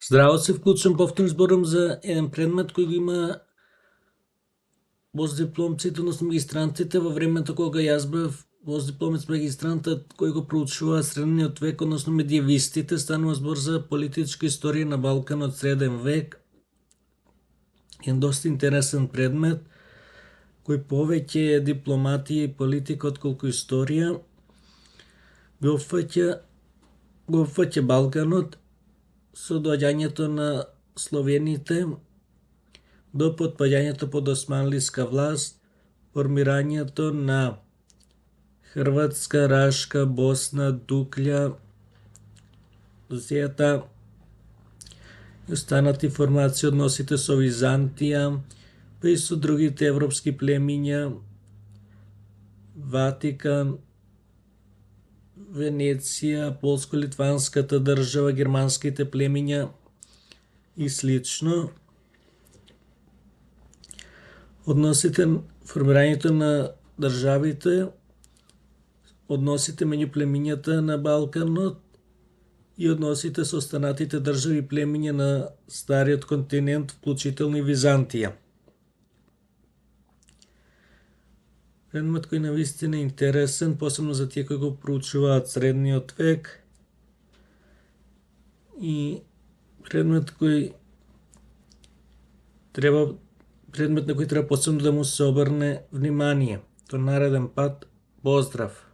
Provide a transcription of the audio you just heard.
Здраво, се вклучам повторно зборам за еден предмет кој го има постдипломците, односно магистрантите во времето кога јас бев постдипломец магистрантот кој го проучува средниот век, односно медиевистите. Станува збор за политичка историја на Балканот среден век. Еден доста интересен предмет кој повеќе е дипломатија и политика отколку историја. Го опфаќа Балканот со доаѓањето на словените до потпаѓањето под османлиска власт, формирањето на Хрватска, Рашка, Босна, Дуклја, Зета и останати формации, односите со Византија, па и со другите европски племиња, Ватикан, Венеција, полско-литванската држава, германските племиња и слично. Односите, формирањето на државите, односите меѓу племињата на Балканот и односите со останатите држави и племиња на стариот континент, вклучително и Византија. Предмет кој навистина е интересен, посебно за тие кои го проучуваат средниот век, и предмет на кој треба посебно да му се обрне внимание. До нареден пат, поздрав!